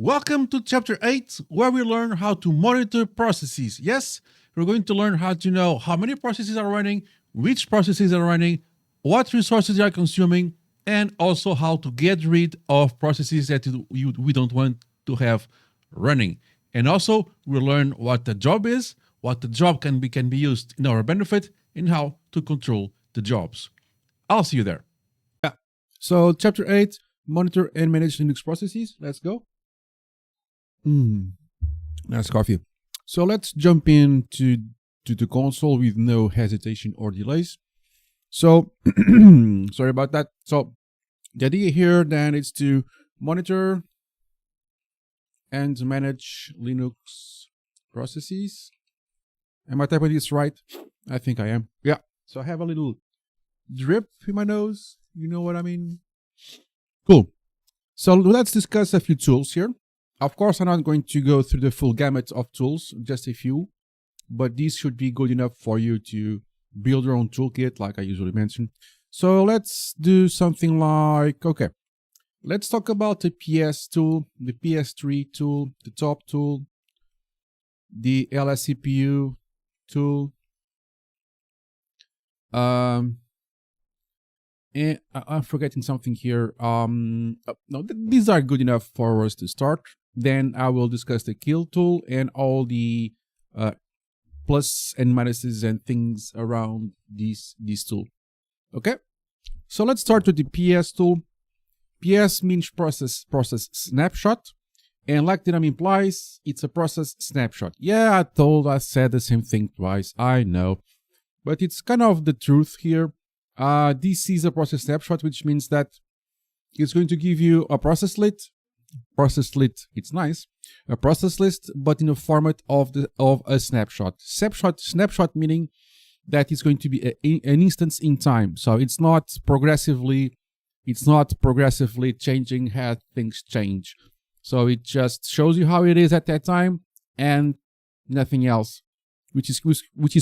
Welcome to Chapter 8, where we learn how to monitor processes. Yes, we're going to learn how to know how many processes are running, which processes are running, what resources they are consuming, and also how to get rid of processes that we don't want to have running. And also, we'll learn what the job is, what the job can be used in our benefit, and how to control the jobs. I'll see you there. Yeah. So, Chapter 8, monitor and manage Linux processes. Let's go. Nice coffee. So let's jump into the console with no hesitation or delays. So sorry about that. So the idea here then is to monitor and manage Linux processes. Am I typing this right? I think I am. Yeah. So I have a little drip in my nose. You know what I mean? Cool. So let's discuss a few tools here. Of course, I'm not going to go through the full gamut of tools, just a few, but these should be good enough for you to build your own toolkit, like I usually mention. So let's do something like, okay, let's talk about the PS tool, the pstree tool, the top tool, the LSCPU tool, and I'm forgetting something here. No, these are good enough for us to start. Then I will discuss the pkill tool and all the plus and minuses and things around this tool. Okay, so let's start with the PS tool. PS means process snapshot, and like the name implies, it's a process snapshot. Yeah, I said the same thing twice. I know, but it's kind of the truth here. This is a process snapshot, which means that it's going to give you a process list. It's nice. A process list, but in the format of a snapshot. Snapshot meaning that it's going to be an instance in time. So it's not progressively changing how things change. So it just shows you how it is at that time and nothing else, which is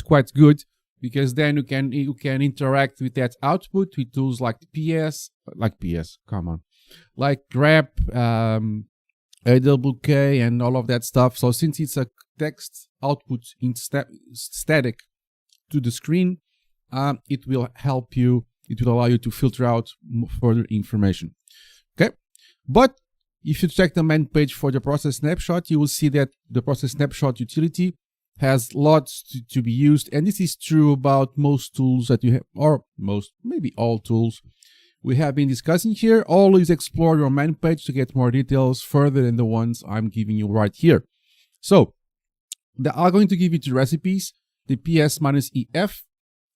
quite good. Because then you can interact with that output with tools like PS, like grep, awk, and all of that stuff. So since it's a text output in static to the screen, it will help you. It will allow you to filter out further information. Okay, but if you check the main page for the process snapshot, you will see that the process snapshot utility has lots to be used, and this is true about most tools that you have, or maybe all tools we have been discussing here. Always explore your main page to get more details further than the ones I'm giving you right here. So I'm going to give you two recipes, the PS-EF.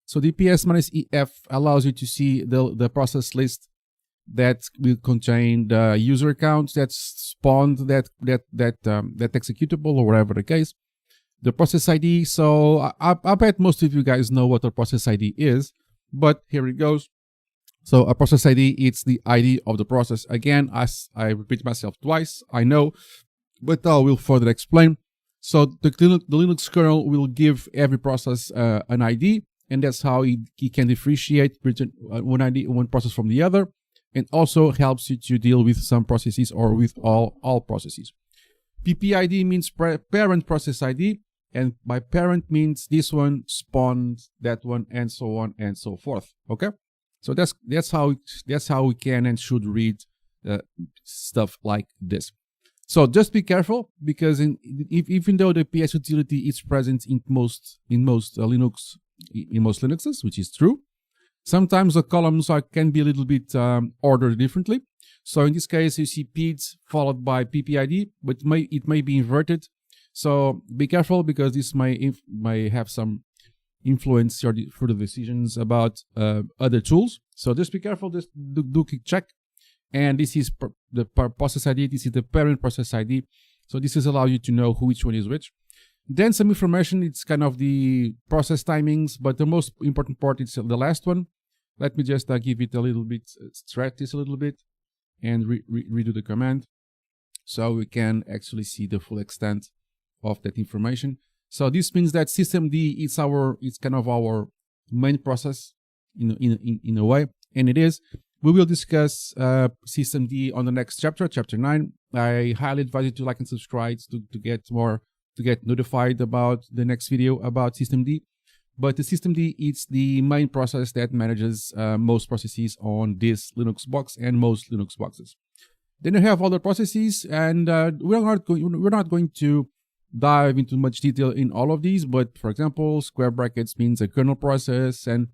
So the PS-EF allows you to see the process list that will contain the user accounts that spawned that executable, or whatever the case. The process ID, so I bet most of you guys know what a process ID is, but here it goes. So a process ID, it's the ID of the process. Again, as I repeat myself twice, I know, but I will further explain. So the Linux kernel will give every process an ID, and that's how it can differentiate one process from the other, and also helps you to deal with some processes or with all processes. PPID means parent process ID, and by parent means this one spawned that one, and so on and so forth. Okay, so that's how we can and should read stuff like this. So just be careful, because even though the PS utility is present in most Linuxes, which is true, sometimes the columns can be a little bit ordered differently. So in this case, you see PIDs followed by PPID, but it may be inverted. So be careful, because this may have some influence your further decisions about other tools. So just be careful. Just do a quick check. And this is the process ID. This is the parent process ID. So this is allow you to know which one is which. Then some information. It's kind of the process timings, but the most important part is the last one. Let me just give it a little bit, stretch this a little bit, and redo the command, so we can actually see the full extent of that information. So this means that systemd is kind of our main process in a way, and it is. We will discuss systemd on the next chapter, chapter 9. I highly advise you to like and subscribe to get notified about the next video about systemd. But the systemd is the main process that manages most processes on this Linux box and most Linux boxes. Then you have other processes, and we're not going to dive into much detail in all of these. But for example, square brackets means a kernel process, and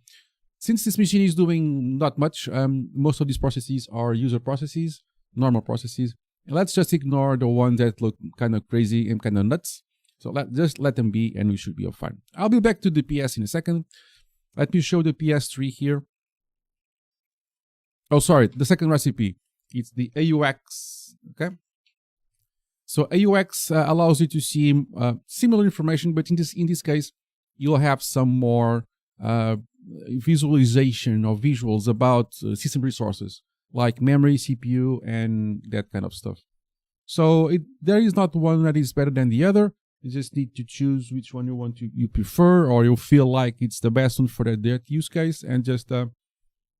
since this machine is doing not much, most of these processes are user processes, normal processes. And let's just ignore the ones that look kind of crazy and kind of nuts. So just let them be, and we should be fine. I'll be back to the PS in a second. Let me show the pstree here. Oh, sorry, the second recipe. It's the AUX, okay? So AUX allows you to see similar information, but in this case, you'll have some more visualization or visuals about system resources like memory, CPU, and that kind of stuff. So there is not one that is better than the other. You just need to choose which one you prefer, or you feel like it's the best one for that use case, and just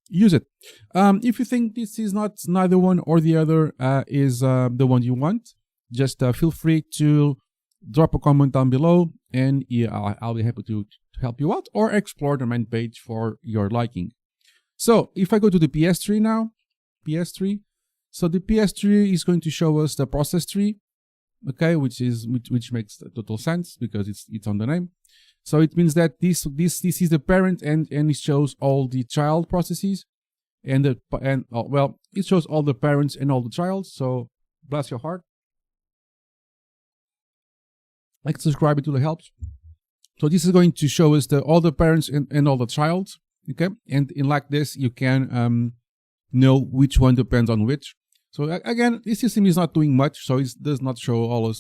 use it. If you think this is neither one or the other is the one you want, just feel free to drop a comment down below, and yeah, I'll be happy to help you out or explore the main page for your liking. So if I go to the pstree now, so the pstree is going to show us the process tree, okay, which makes total sense because it's on the name. So it means that this is the parent, and it shows all the child processes, well, it shows all the parents and all the child. So bless your heart. Like, subscribe, it really helps. So this is going to show us all the parents and all the child, okay? And in like this, you can know which one depends on which. So again, this system is not doing much, so it does not show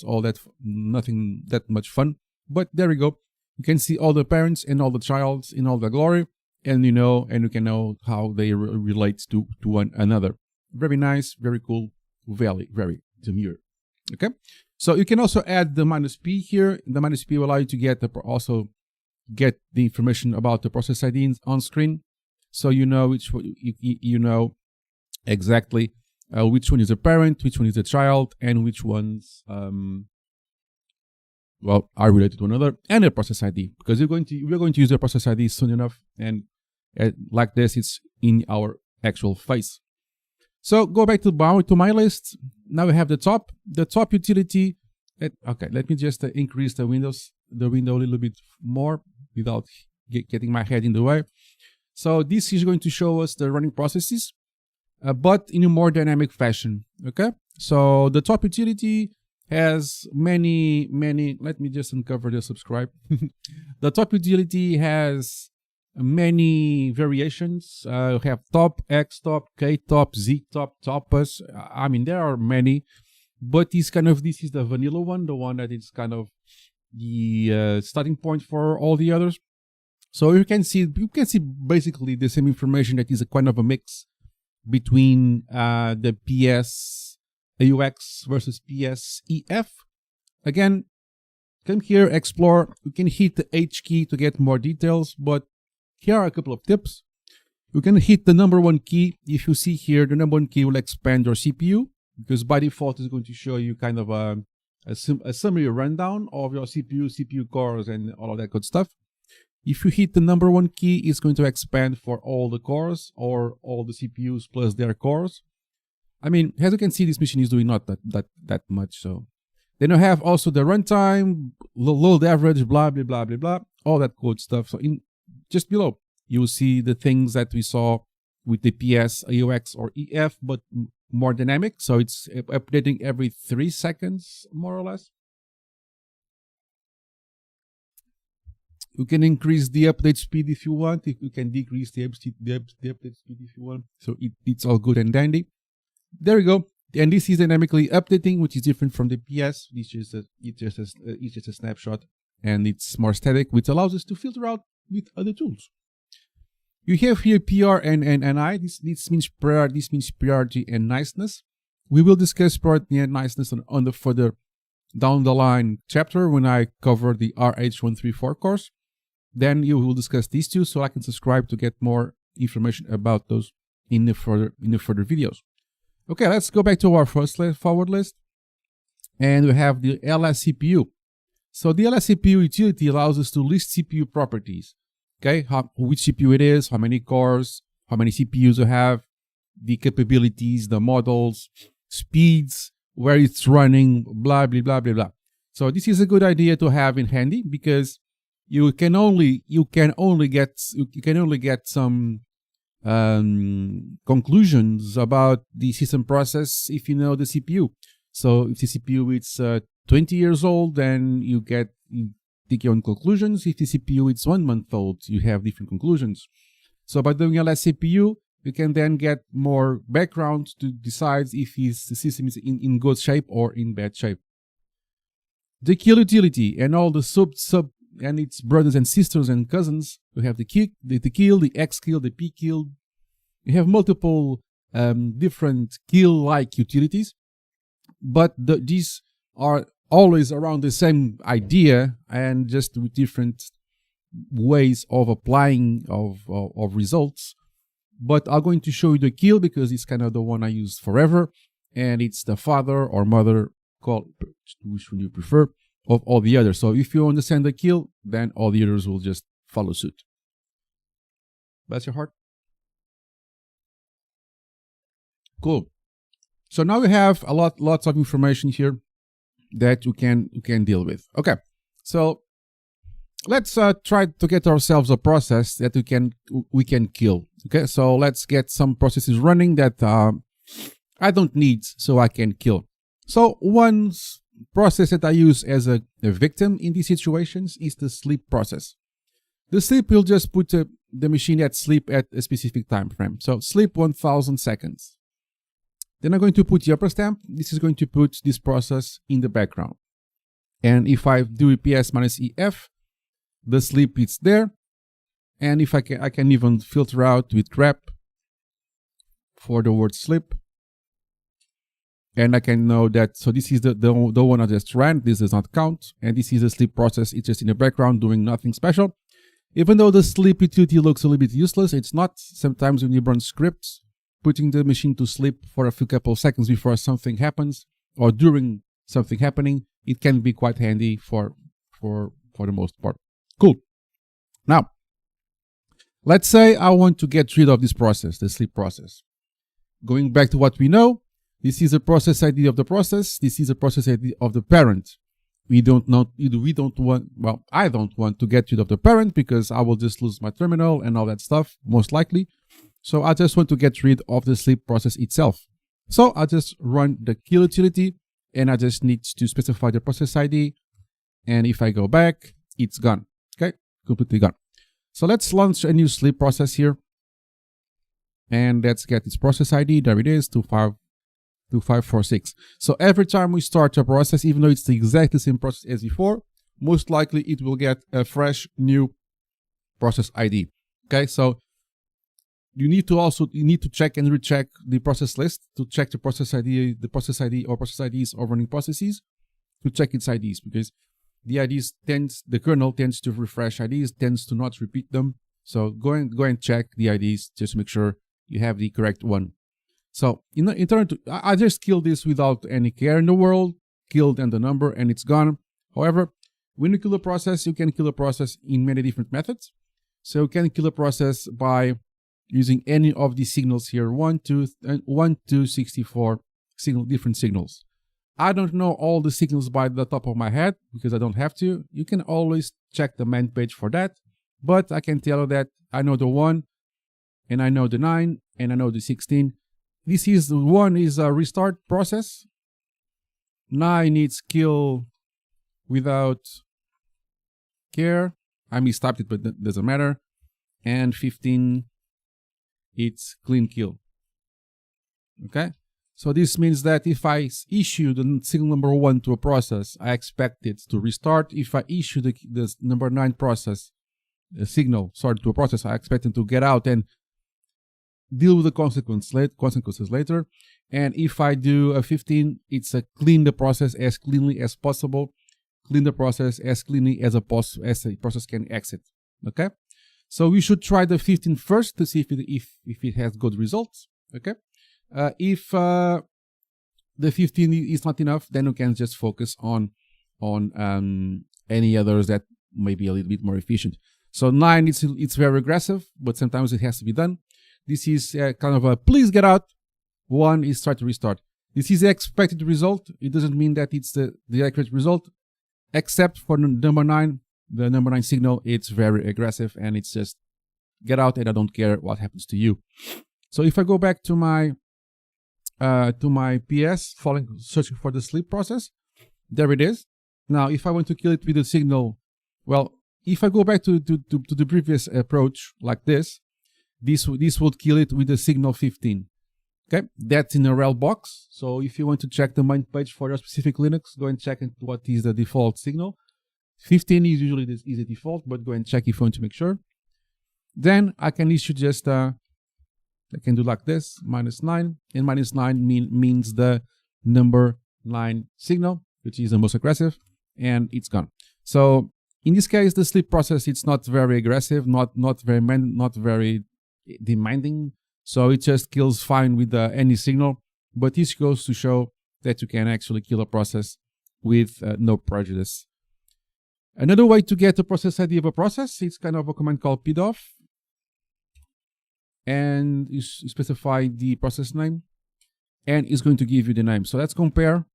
nothing that much fun. But there we go. You can see all the parents and all the child in all the glory, and you can know how they relate to one another. Very nice, very cool, very demure. Okay. So you can also add the -p here. The -p will allow you to also get the information about the process ID on screen, so you know you know exactly which one is a parent, which one is a child, and which ones well, are related to another, and a process ID, because we're going to use the process ID soon enough, and like this, it's in our actual face. So go back to my list. Now we have the top utility. Okay, let me just increase the window a little bit more without getting my head in the way. So this is going to show us the running processes, but in a more dynamic fashion. Okay, so the top utility has many. Let me just uncover the subscribe. The top utility has many variations. We have top, xtop, ktop, ztop, topus. I mean, there are many, but this is the vanilla one, the one that is kind of the starting point for all the others. So you can see basically the same information that is a kind of a mix between the PS AUX versus PS EF. Again, come here, explore. You can hit the H key to get more details, but here are a couple of tips. You can hit the #1 key. If you see here, the #1 key will expand your CPU, because by default it's going to show you kind of a summary rundown of your CPU cores and all of that good stuff. If you hit the #1 key, it's going to expand for all the cores or all the CPUs plus their cores. I mean, as you can see, this machine is doing not that much. So then you have also the runtime, load average, blah blah blah blah blah, all that good stuff. So just below, you will see the things that we saw with the PS, AUX, or EF, but more dynamic. So it's updating every 3 seconds, more or less. You can increase the update speed if you want. You can decrease the update speed if you want. So it's all good and dandy. There we go. And this is dynamically updating, which is different from the PS. It's just a snapshot, and it's more static, which allows us to filter out with other tools. You have here PR and NI. This means priority and niceness. We will discuss priority and niceness on the further down the line chapter when I cover the RH134 course. Then you will discuss these two, so I can subscribe to get more information about those in the further videos. Okay, let's go back to our first forward list, and we have the LSCPU. So the LSCPU utility allows us to list CPU properties. Okay, which CPU it is, how many cores, how many CPUs you have, the capabilities, the models, speeds, where it's running, blah blah blah blah blah. So this is a good idea to have in handy, because you can only get some conclusions about the system process if you know the CPU. So if the CPU is 20 years old, then you take your own conclusions. If the CPU is 1 month old, you have different conclusions. So by doing LSCPU, you can then get more background to decide if the system is in good shape or in bad shape. The kill utility and all the sub and its brothers and sisters and cousins. We have the kill, the xkill, the pkill. We have multiple different kill-like utilities, but these are always around the same idea and just with different ways of applying of results. But I'm going to show you the kill because it's kind of the one I use forever, and it's the father or mother, call which one you prefer, of all the others. So if you understand the kill, then all the others will just follow suit. Bless your heart. Cool. So now we have lots of information here that you can deal with. Okay, so let's try to get ourselves a process that we can kill. Okay, so let's get some processes running that I don't need, so I can kill. So one process that I use as a victim in these situations is the sleep process. The sleep will just put the machine at sleep at a specific time frame. So sleep 1000 seconds. Then I'm going to put the upper stamp. This is going to put this process in the background. And if I do ps-ef, the sleep is there. And if I can even filter out with grep for the word sleep. And I can know that, so this is the one I just ran. This does not count. And this is the sleep process. It's just in the background doing nothing special. Even though the sleep utility looks a little bit useless, it's not. Sometimes when you run scripts, putting the machine to sleep for a few couple of seconds before something happens or during something happening, it can be quite handy for the most part. Cool. Now, let's say I want to get rid of this process, the sleep process. Going back to what we know, this is a process ID of the process. This is a process ID of the parent. I don't want to get rid of the parent because I will just lose my terminal and all that stuff, most likely. So I just want to get rid of the sleep process itself. So I just run the kill utility and I just need to specify the process ID. And if I go back, it's gone. Okay, completely gone. So let's launch a new sleep process here. And let's get its process ID. There it is, 2546. So every time we start a process, even though it's the exactly same process as before, most likely it will get a fresh new process ID. Okay, so you need to check and recheck the process list to check the process ID or process IDs of running processes, to check its IDs, because the kernel tends to refresh IDs, tends to not repeat them. So go and check the IDs just to make sure you have the correct one. So in turn, I just killed this without any care in the world, killed and the number, and it's gone. However, when you kill a process, you can kill a process in many different methods. So you can kill a process by using any of these signals here, 1 to 64 different signals. I don't know all the signals by the top of my head because I don't have to. You can always check the man page for that. But I can tell you that I know the 1, and I know the 9, and I know the 16. This is the 1 is a restart process. 9 needs kill without care. I mistyped it, but that doesn't matter. And 15, it's clean kill. Okay, so this means that if I issue the signal number 1 to a process, I expect it to restart. If I issue the number 9 process, the signal, to a process, I expect it to get out and deal with the consequences later. And if I do a 15, it's a clean the process as cleanly as possible. Clean the process as cleanly as a process can exit. Okay, So we should try the 15 first to see if it has good results. Okay. If the 15 is not enough, then we can just focus on any others that may be a little bit more efficient. So 9, it's very aggressive, but sometimes it has to be done. This is kind of a please get out. 1 is try to restart. This is the expected result. It doesn't mean that it's the accurate result, except for the number 9. The number 9 signal, it's very aggressive, and it's just get out and I don't care what happens to you. So if I go back to my PS, searching for the sleep process, there it is. Now, if I want to kill it with the signal, well, if I go back to the previous approach like this would kill it with the signal 15. Okay, that's in a rel box. So if you want to check the main page for your specific Linux, go and check what is the default signal. 15 is usually the default, but go and check if you want to make sure. Then I can issue just I can do like this, -9, and -9 means the number 9 signal, which is the most aggressive, and it's gone. So in this case, the sleep process, it's not very aggressive, not very demanding. So it just kills fine with any signal. But this goes to show that you can actually kill a process with no prejudice. Another way to get the process ID of a process, it's kind of a command called pdoff. And you specify the process name, and it's going to give you the name. So let's compare.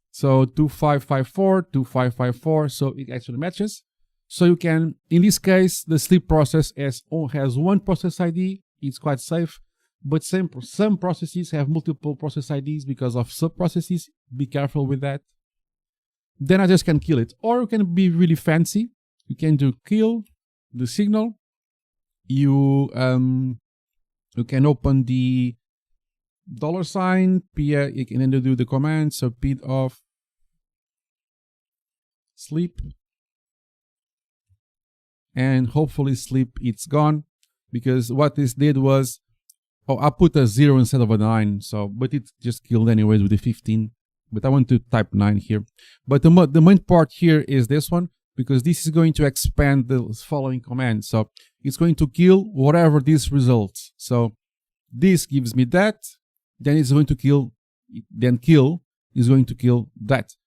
So 2554, 2554, so it actually matches. So you can, in this case, the sleep process has one process ID. It's quite safe, but some processes have multiple process IDs because of sub-processes. Be careful with that. Then I just can kill it. Or you can be really fancy. You can do kill the signal. You can open the $, you can then do the command, so pdoff sleep, and hopefully sleep it's gone, because what this did was, I put a 0 instead of a 9, so but it just killed anyways with the 15, but I want to type 9 here. But the main part here is this one, because this is going to expand the following command. So it's going to kill whatever this results. So this gives me that, then it's going to kill, then kill is going to kill that.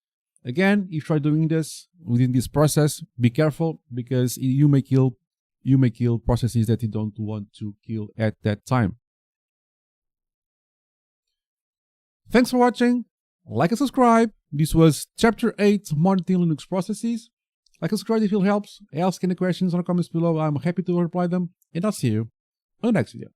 Again, if you are doing this within this process, be careful, because you may kill processes that you don't want to kill at that time. Thanks for watching. Like and subscribe. This was Chapter 8, Monitoring Linux Processes. Like and subscribe if it helps. Ask any questions or comments below. I'm happy to reply them. And I'll see you on the next video.